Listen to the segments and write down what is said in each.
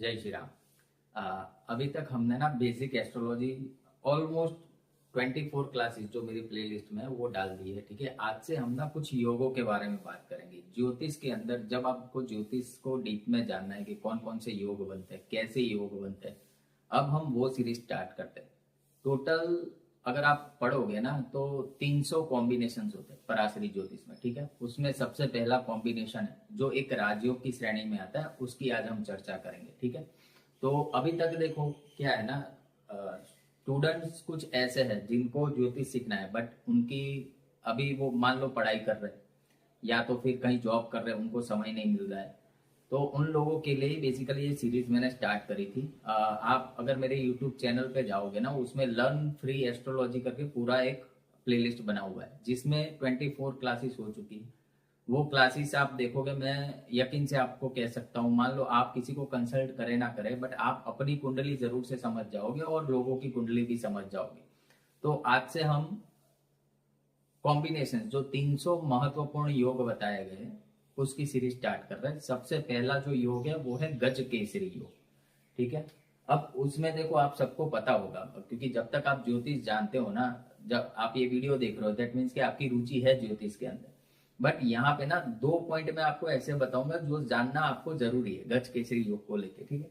जय श्री राम। अभी तक हमने ना बेसिक एस्ट्रोलॉजी ऑलमोस्ट 24 क्लासेस जो मेरी प्लेलिस्ट में है वो डाल दी है। ठीक है, आज से हम ना कुछ योगों के बारे में बात करेंगे। ज्योतिष के अंदर जब आपको ज्योतिष को डीप में जानना है कि कौन कौन से योग बनते हैं, कैसे योग बनते हैं, अब हम वो सीरीज स्टार्ट करते हैं। टोटल अगर आप पढ़ोगे ना तो 300 कॉम्बिनेशन होते हैं पराशरी ज्योतिष में। ठीक है, उसमें सबसे पहला कॉम्बिनेशन है जो एक राजयोग की श्रेणी में आता है, उसकी आज हम चर्चा करेंगे। ठीक है, तो अभी तक देखो क्या है ना, स्टूडेंट्स कुछ ऐसे हैं जिनको ज्योतिष सीखना है बट उनकी अभी वो मान लो पढ़ाई कर रहे हैं या तो फिर कहीं जॉब कर रहे हैं, उनको समय नहीं मिल रहा है। तो उन लोगों के लिए बेसिकली ये सीरीज मैंने स्टार्ट करी थी। आप अगर मेरे यूट्यूब चैनल पे जाओगे ना, उसमें लर्न फ्री एस्ट्रोलॉजी करके पूरा एक प्लेलिस्ट बना हुआ है जिसमें 24 क्लासेस हो चुकी है। वो क्लासेस आप देखोगे, मैं यकीन से आपको कह सकता हूँ, मान लो आप किसी को कंसल्ट करे ना करे बट आप अपनी कुंडली जरूर से समझ जाओगे और लोगों की कुंडली भी समझ जाओगे। तो आज से हम कॉम्बिनेशन जो 300 महत्वपूर्ण योग बताए गए हैं उसकी सीरीज स्टार्ट कर रहे हैं। सबसे पहला जो योग है वो है गज केसरी योग। ठीक है, अब उसमें देखो आप सबको पता होगा क्योंकि जब तक आप ज्योतिष जानते हो ना, जब आप ये वीडियो देख रहे हो दैट मीन्स कि आपकी रुचि है ज्योतिष के अंदर। बट यहाँ पे ना 2 पॉइंट मैं आपको ऐसे बताऊंगा जो जानना आपको जरूरी है गज केसरी योग को लेके। ठीक है,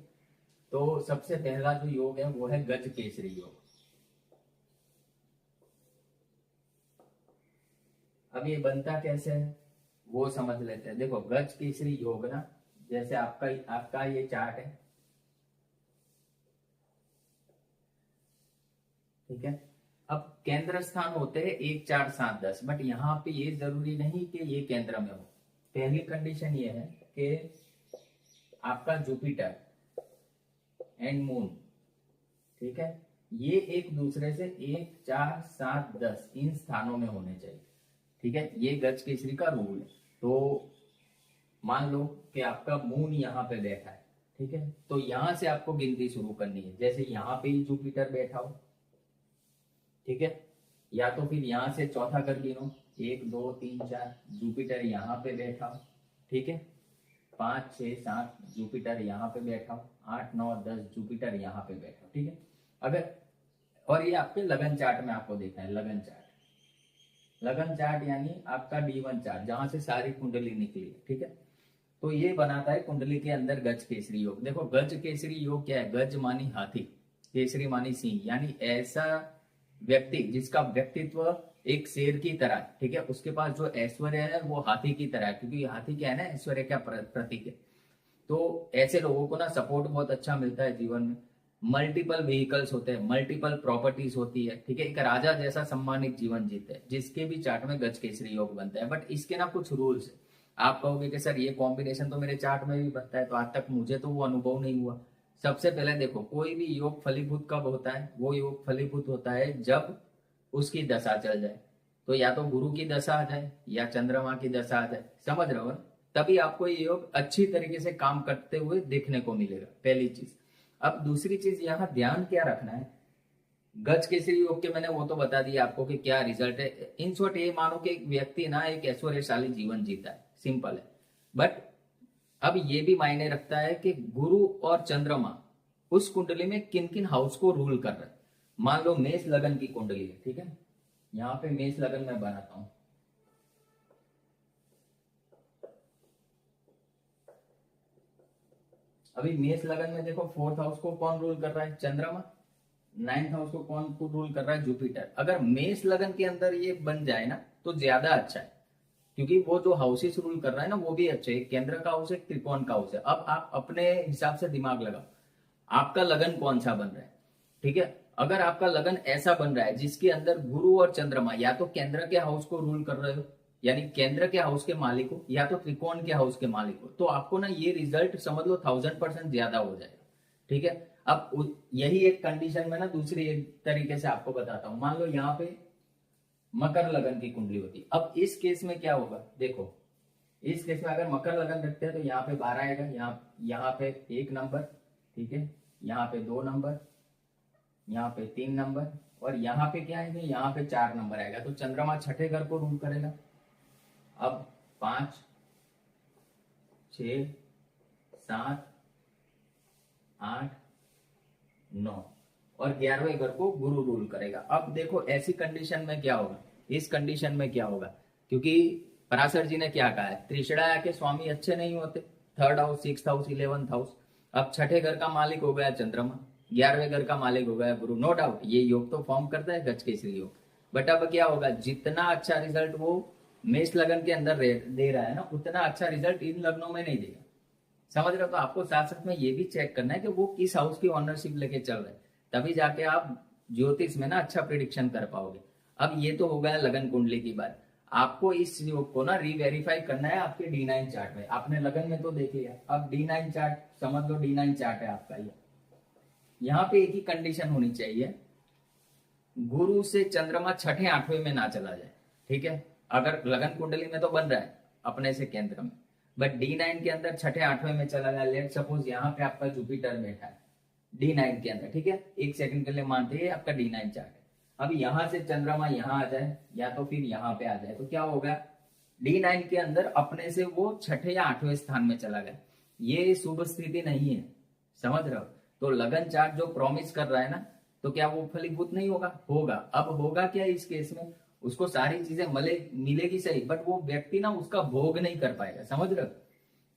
तो सबसे पहला जो योग है वो है गज केसरी योग। अब ये बनता कैसे है वो समझ लेते हैं। देखो गज केसरी योग ना, जैसे आपका आपका ये चार्ट है। ठीक है, अब केंद्र स्थान होते हैं 1 4 7 10, बट यहाँ पे ये जरूरी नहीं कि ये केंद्र में हो। पहली कंडीशन ये है कि आपका जुपिटर एंड मून, ठीक है, ये एक दूसरे से 1 4 7 10 इन स्थानों में होने चाहिए। ठीक है, ये गज केसरी का रूल है। तो मान लो कि आपका मून यहाँ पे बैठा है। ठीक है, तो यहां से आपको गिनती शुरू करनी है। जैसे यहाँ पे ही जुपिटर बैठा हो, ठीक है, या तो फिर यहां से चौथा कर गिनो, 1 2 3 4 जुपिटर यहाँ पे बैठा हो। ठीक है, 5 6 7 जुपिटर यहाँ पे बैठा हो, 8 9 10 जुपिटर यहाँ पे बैठा हो। ठीक है, अगर और ये आपके लगन चार्ट में आपको देखना है। लगन चार्ट, लगन चार्ट यानी आपका D1 चार्ट जहां से सारी कुंडली निकली है। ठीक है, तो ये बनाता है कुंडली के अंदर गज केसरी योग। देखो गज केसरी योग क्या है, गज मानी हाथी, केसरी मानी सिंह, यानी ऐसा व्यक्ति जिसका व्यक्तित्व एक शेर की तरह है। ठीक है, उसके पास जो ऐश्वर्य है वो हाथी की तरह है, क्योंकि हाथी क्या है ना, ऐश्वर्य का प्रतीक है। तो ऐसे लोगों को ना सपोर्ट बहुत अच्छा मिलता है जीवन में। मल्टीपल व्हीकल्स होते हैं, मल्टीपल प्रॉपर्टीज होती है। ठीक है, एक राजा जैसा सम्मानित जीवन जीते हैं, जिसके भी चार्ट में गज केसरी योग बनता है। बट इसके ना कुछ रूल्स है। आप कहोगे कि सर ये कॉम्बिनेशन तो मेरे चार्ट में भी बनता है, तो आज तक मुझे तो वो अनुभव नहीं हुआ। सबसे पहले देखो, कोई भी योग फलीभूत कब होता है, वो योग फलीभूत होता है जब उसकी दशा चल जाए। तो या तो गुरु की दशा आ जाए या चंद्रमा की दशा आ जाए, समझ रहे हो ना, तभी आपको ये योग अच्छी तरीके से काम करते हुए देखने को मिलेगा, पहली चीज। अब दूसरी चीज, यहाँ ध्यान क्या रखना है, गज केसरी योग के मैंने वो तो बता दिया आपको कि क्या रिजल्ट है। इन शॉर्ट ये मानो कि एक व्यक्ति ना एक ऐश्वर्यशाली जीवन जीता है, सिंपल है। बट अब ये भी मायने रखता है कि गुरु और चंद्रमा उस कुंडली में किन किन हाउस को रूल कर रहे हैं। मान लो मेष लगन की कुंडली है। ठीक है, यहाँ पे मेष लगन में बनाता हूं। अभी मेष लगन में देखो 4th हाउस को कौन रूल कर रहा है, चंद्रमा। 9th हाउस को कौन रूल कर रहा है, जुपिटर। अगर मेष लगन के अंदर ये बन जाए ना तो ज्यादा अच्छा है, क्योंकि वो जो हाउसेस रूल कर रहा है ना वो भी अच्छे है। केंद्र का हाउस है, त्रिकोण का हाउस है। अब आप अपने हिसाब से दिमाग लगाओ, आपका लगन कौन सा बन रहा है। ठीक है, अगर आपका लगन ऐसा बन रहा है जिसके अंदर गुरु और चंद्रमा या तो केंद्र के हाउस को रूल कर रहे हो, यानी केंद्र के हाउस के मालिक हो, या तो त्रिकोण के हाउस के मालिक हो, तो आपको ना ये रिजल्ट समझ लो 1000% ज्यादा हो जाएगा। ठीक है, अब यही एक कंडीशन में ना दूसरी एक तरीके से आपको बताता हूं। मान लो यहाँ पे मकर लगन की कुंडली होती। अब इस केस में क्या होगा, देखो इस केस में अगर मकर लगन रखते हैं तो यहाँ पे 12 आएगा, यहाँ पे 1 नंबर। ठीक है, यहाँ पे 2 नंबर, यहाँ पे 3 नंबर, और यहाँ पे क्या है, यहाँ पे 4 नंबर आएगा। तो चंद्रमा छठे घर को रूल करेगा। अब 5 6 7 8 9 और 11वें घर को गुरु रूल करेगा। अब देखो ऐसी कंडीशन में क्या होगा, इस कंडीशन में क्या होगा, क्योंकि पराशर जी ने क्या कहा है, त्रिषणाया के स्वामी अच्छे नहीं होते, 3rd house 6th house 11th house. अब छठे घर का मालिक हो गया चंद्रमा, 11वें घर का मालिक हो गया गुरु। नो डाउट ये योग तो फॉर्म करता है गजकेसरी योग, बट अब क्या होगा, जितना अच्छा रिजल्ट वो मेष लगन के अंदर दे रहा है ना, उतना अच्छा रिजल्ट इन लग्नों में नहीं देगा। समझ रहे हो? तो आपको साथ साथ में ये भी चेक करना है कि वो किस हाउस की ऑनरशिप लेके चल रहे हैं, तभी जाके आप ज्योतिष में ना अच्छा प्रिडिक्शन कर पाओगे। अब ये तो हो गया लगन कुंडली की बात। आपको इस योग को ना रीवेरीफाई करना है आपके D9 चार्ट में। आपने लगन में तो देख लिया, अब D9 चार्ट समझ लो, D9 चार्ट है आपका ये। यहाँ पे एक ही कंडीशन होनी चाहिए, गुरु से चंद्रमा छठे 8वें में ना चला जाए, ठीक है। अगर लगन कुंडली में तो बन रहा है अपने से केंद्र में, बट D9 के अंदर छठे 8वें में चला गया, लेट सपोज यहाँ पे आपका जुपिटर बैठा है D9 के अंदर, ठीक है, एक सेकंड के लिए मानते हैं आपका D9 चार्ट है। अब यहां से चंद्रमा यहाँ आ जाए या तो फिर यहाँ पे आ जाए, तो क्या होगा, D9 के अंदर अपने से वो छठे या 8वें स्थान में चला गया, ये शुभ स्थिति नहीं है। समझ रहे हो? तो लगन चार्ट जो प्रॉमिस कर रहा है ना, तो क्या वो फलीभूत नहीं होगा? होगा। अब होगा क्या इस केस में, उसको सारी चीजें मिलेगी सही, बट वो व्यक्ति ना उसका भोग नहीं कर पाएगा। समझ रहे हो?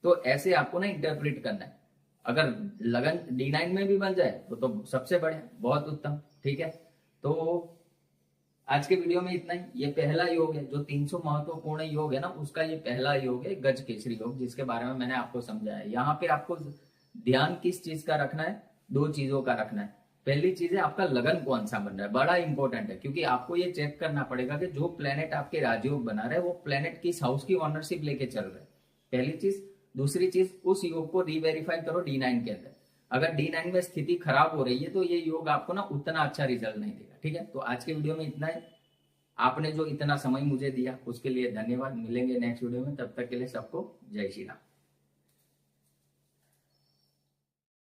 तो ऐसे आपको ना इंटरप्रेट करना है। अगर लगन D9 में भी बन जाए तो सबसे बढ़िया, बहुत उत्तम, ठीक है। तो आज के वीडियो में इतना ही। ये पहला योग है जो 300 महत्वपूर्ण योग है ना, उसका ये पहला योग है गज केसरी योग, जिसके बारे में मैंने आपको समझाया। यहाँ पे आपको ध्यान किस चीज का रखना है, 2 चीजों का रखना है। पहली चीज है आपका लगन कौन सा बन रहा है, बड़ा इंपॉर्टेंट है, क्योंकि आपको ये चेक करना पड़ेगा कि जो प्लेनेट आपके राजयोग बना रहे हैं वो प्लेनेट किस हाउस की ऑनरशिप लेके चल रहे हैं, पहली चीज। दूसरी चीज, उस योग को रीवेरीफाई करो D9 के अंदर। अगर D9 में स्थिति खराब हो रही है तो ये योग आपको ना उतना अच्छा रिजल्ट नहीं देगा, ठीक है। तो आज के वीडियो में इतना है। आपने जो इतना समय मुझे दिया उसके लिए धन्यवाद। मिलेंगे नेक्स्ट वीडियो में, तब तक के लिए सबको जय श्री राम।